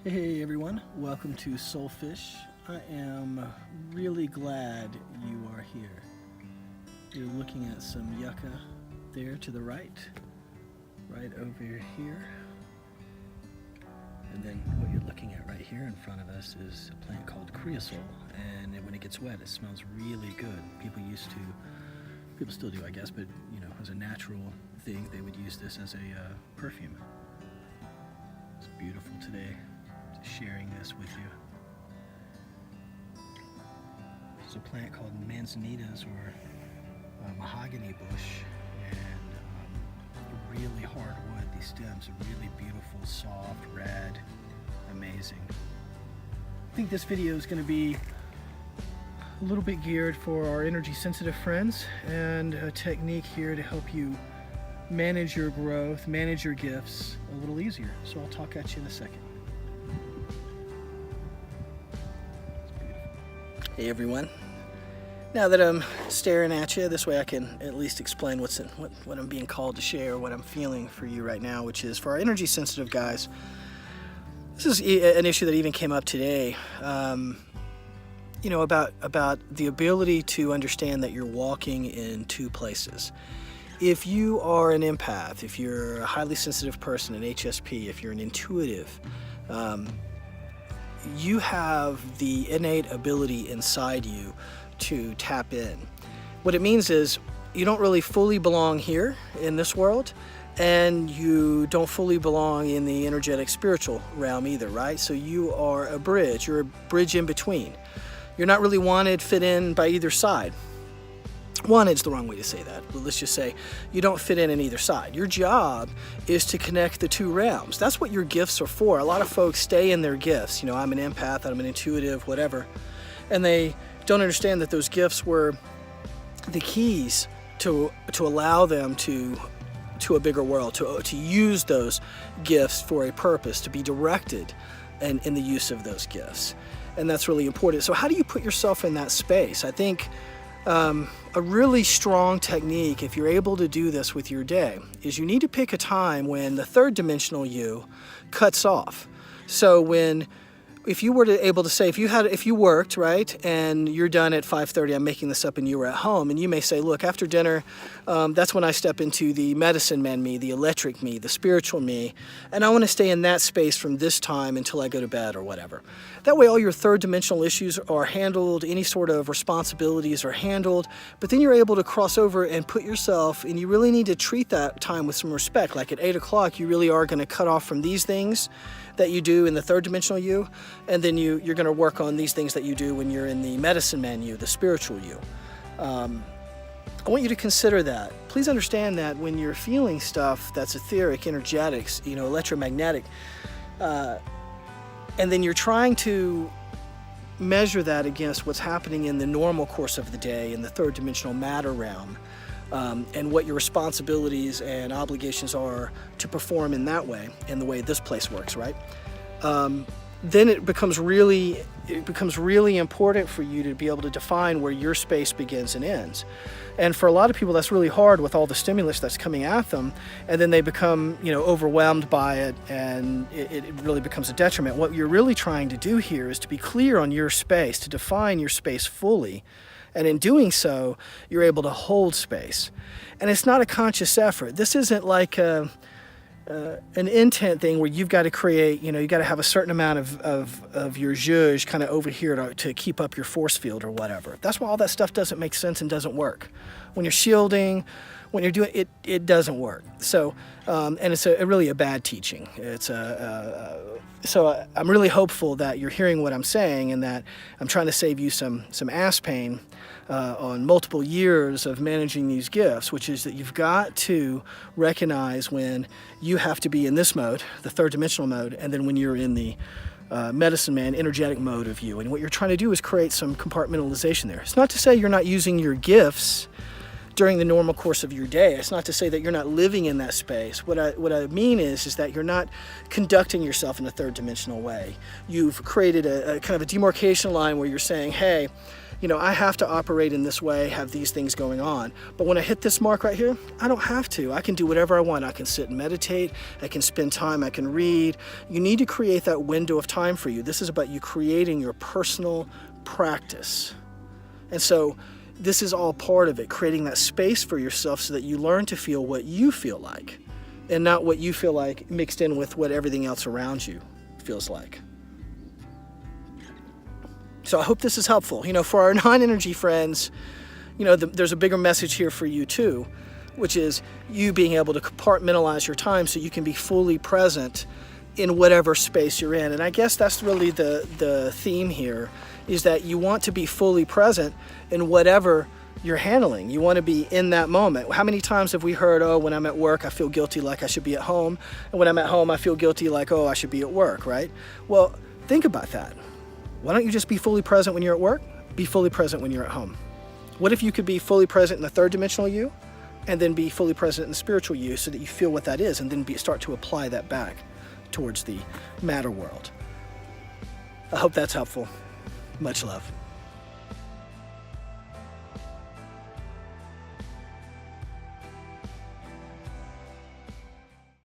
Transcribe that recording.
Hey everyone, welcome to Soulfish. I am really glad you are here. You're looking at some yucca there to the right over here. And then what you're looking at right here in front of us is a plant called creosol, and when it gets wet it smells really good. People still do I guess, but as a natural thing they would use this as a perfume. It's beautiful today. Sharing this with you. It's a plant called manzanitas or mahogany bush, and really hard wood. These stems are really beautiful, soft, red, amazing. I think this video is going to be a little bit geared for our energy sensitive friends, and a technique here to help you manage your growth, manage your gifts a little easier. So I'll talk at you in a second. Hey everyone. Now that I'm staring at you, this way I can at least explain what I'm being called to share, what I'm feeling for you right now, which is for our energy sensitive guys. This is an issue that even came up today. About the ability to understand that you're walking in two places. If you are an empath, if you're a highly sensitive person, an HSP, if you're an intuitive, you have the innate ability inside you to tap in. What it means is you don't really fully belong here in this world, and you don't fully belong in the energetic spiritual realm either, right? So you are a bridge. You're a bridge in between. You're not really wanted, fit in by either side. Wanted's the wrong way to say that, but let's just say you don't fit in either side. Your job is to connect the two realms. That's what your gifts are for. A lot of folks stay in their gifts. I'm an empath, I'm an intuitive, whatever, and they don't understand that those gifts were the keys to allow them to a bigger world, to use those gifts for a purpose, to be directed in the use of those gifts. And that's really important. So how do you put yourself in that space? I think a really strong technique, if you're able to do this with your day, is you need to pick a time when the third dimensional you cuts off. So if you were able to say, if you worked, right, and you're done at 5:30, I'm making this up, and you were at home, and you may say, look, after dinner, that's when I step into the medicine man me, the electric me, the spiritual me, and I want to stay in that space from this time until I go to bed or whatever. That way all your third dimensional issues are handled, any sort of responsibilities are handled, but then you're able to cross over and put yourself, and you really need to treat that time with some respect. Like at 8 o'clock, you really are going to cut off from these things that you do in the third dimensional you, and then you're going to work on these things that you do when you're in the medicine man you, the spiritual you. I want you to consider that. Please understand that when you're feeling stuff that's etheric, energetics, electromagnetic, and then you're trying to measure that against what's happening in the normal course of the day in the third dimensional matter realm, and what your responsibilities and obligations are to perform in that way, in the way this place works, right? Then it becomes really important for you to be able to define where your space begins and ends. And for a lot of people, that's really hard with all the stimulus that's coming at them, and then they become, overwhelmed by it, and it really becomes a detriment. What you're really trying to do here is to be clear on your space, to define your space fully. And in doing so, you're able to hold space. And it's not a conscious effort. This isn't like an intent thing where you've got to create, you got to have a certain amount of your zhuzh kind of over here to keep up your force field or whatever. That's why all that stuff doesn't make sense and doesn't work. When you're shielding, when you're doing it, it doesn't work. So, and it's really a bad teaching. So I'm really hopeful that you're hearing what I'm saying, and that I'm trying to save you some ass pain on multiple years of managing these gifts, which is that you've got to recognize when you have to be in this mode, the third dimensional mode, and then when you're in the medicine man, energetic mode of you. And what you're trying to do is create some compartmentalization there. It's not to say you're not using your gifts during the normal course of your day. It's not to say that you're not living in that space. What I mean is that you're not conducting yourself in a third dimensional way. You've created a kind of a demarcation line where you're saying, hey, You know, I have to operate in this way, have these things going on. But when I hit this mark right here, I don't have to. I can do whatever I want. I can sit and meditate. I can spend time. I can read. You need to create that window of time for you. This is about you creating your personal practice. And so this is all part of it, creating that space for yourself so that you learn to feel what you feel like and not what you feel like mixed in with what everything else around you feels like. So I hope this is helpful. You know, for our non-energy friends, you know, there's a bigger message here for you too, which is you being able to compartmentalize your time so you can be fully present in whatever space you're in. And I guess that's really the theme here, is that you want to be fully present in whatever you're handling. You want to be in that moment. How many times have we heard, oh, when I'm at work, I feel guilty like I should be at home. And when I'm at home, I feel guilty like, oh, I should be at work, right? Well, think about that. Why don't you just be fully present when you're at work? Be fully present when you're at home. What if you could be fully present in the third dimensional you and then be fully present in the spiritual you so that you feel what that is and then start to apply that back towards the matter world? I hope that's helpful. Much love.